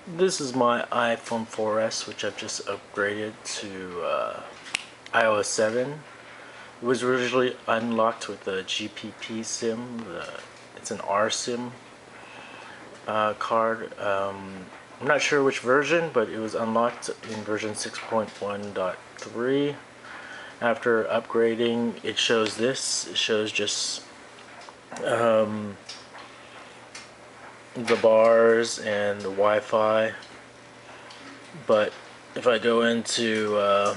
This is my iPhone 4S, which I've just upgraded to ios7. It was originally unlocked with the GPP SIM. It's an RSIM card. I'm not sure which version, but it was unlocked in version 6.1.3. After upgrading, it shows this. It shows just the bars and the Wi-Fi. But if I go into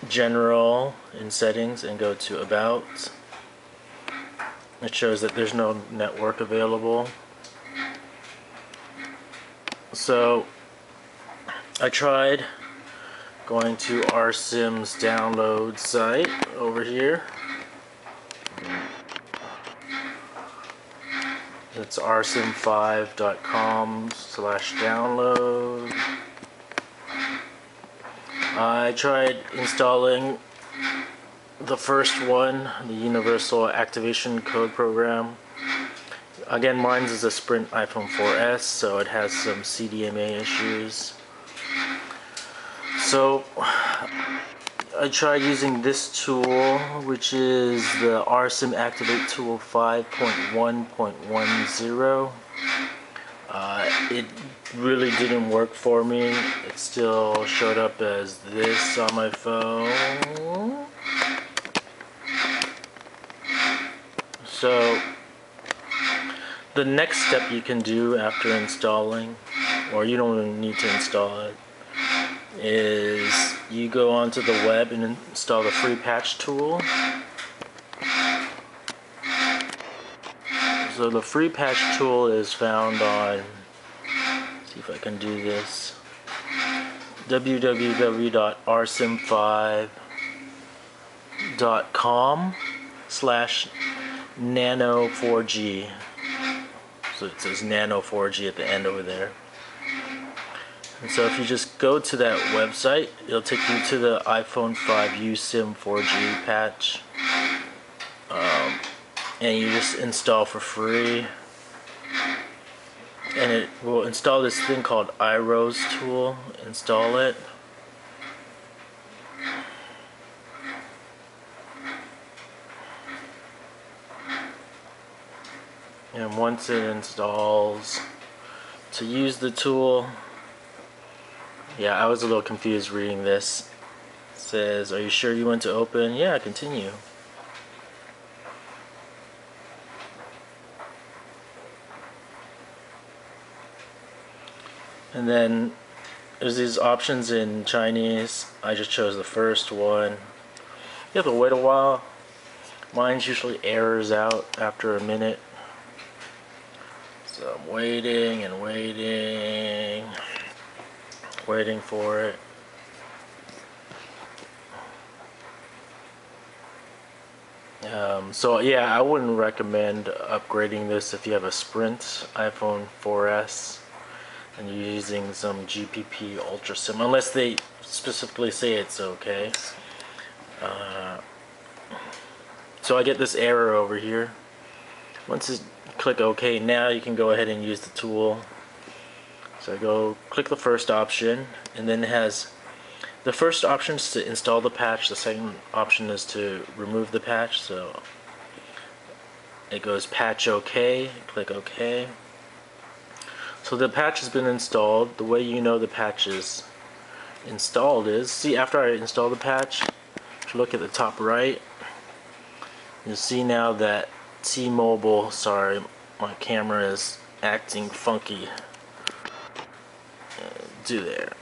general in settings and go to about, it shows that there's no network available. So I tried going to RSIM's download site over here. It's rsim5.com/download. I tried installing the first one, the Universal Activation Code Program. Again, mine is a Sprint iPhone 4S, so it has some CDMA issues. So I tried using this tool, which is the RSIM Activate Tool 5.1.10. It really didn't work for me. It still showed up as this on my phone. So the next step you can do after installing, or you don't even need to install it, is you go onto the web and install the free patch tool. So the free patch tool is found on, let's see if I can do this, www.rsim5.com/nano4g. So it says nano 4G at the end over there. And so if you just go to that website, it'll take you to the iPhone 5 USIM 4G patch. And you just install for free. And it will install this thing called iRose tool. Install it. And once it installs, to use the tool, yeah, I was a little confused reading this. It says, are you sure you want to open? Yeah, continue. And then there's these options in Chinese. I just chose the first one. You have to wait a while. Mine's usually errors out after a minute. So I'm waiting and waiting for it. So yeah, I wouldn't recommend upgrading this if you have a Sprint iPhone 4S and you're using some GPP Ultra SIM, unless they specifically say it's okay. So I get this error over here. Once you click OK, now you can go ahead and use the tool. So I go click the first option, and then it has the first option is to install the patch. The second option is to remove the patch. So it goes patch OK. Click OK. So the patch has been installed. The way you know the patch is installed is, see, after I install the patch, if you look at the top right, you'll see now that T-Mobile, sorry, my camera is acting funky. Do there.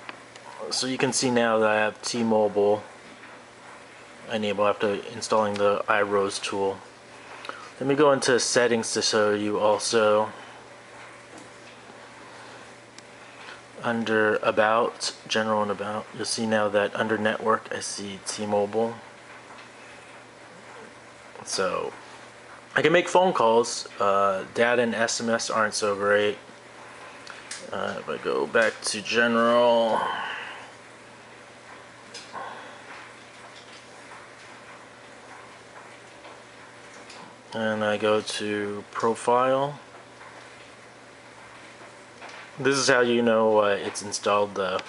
So you can see now that I have T-Mobile enabled after installing the iRose tool. Let me go into settings to show you also. Under about, general and about, you'll see now that under network I see T-Mobile. So I can make phone calls. Data and SMS aren't so great. If I go back to general, and I go to profile, This is how you know it's installed the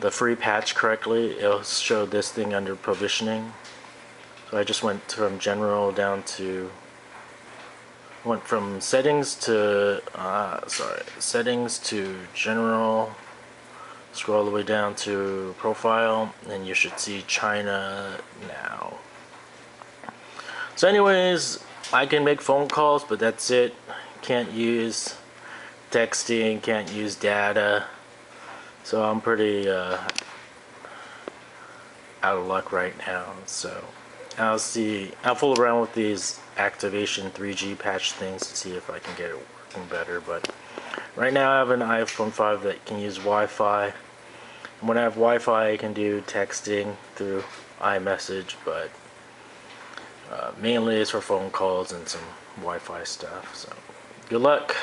free patch correctly. It'll show this thing under provisioning. So I just went from general down to, went from settings to settings to general, scroll all the way down to profile, and you should see China now. So anyways, I can make phone calls, but that's it. Can't use texting, can't use data. So I'm pretty out of luck right now. So I'll fool around with these activation 3G patch things to see if I can get it working better. But right now I have an iPhone 5 that can use Wi-Fi. And when I have Wi-Fi I can do texting through iMessage, but mainly it's for phone calls and some Wi-Fi stuff. So good luck.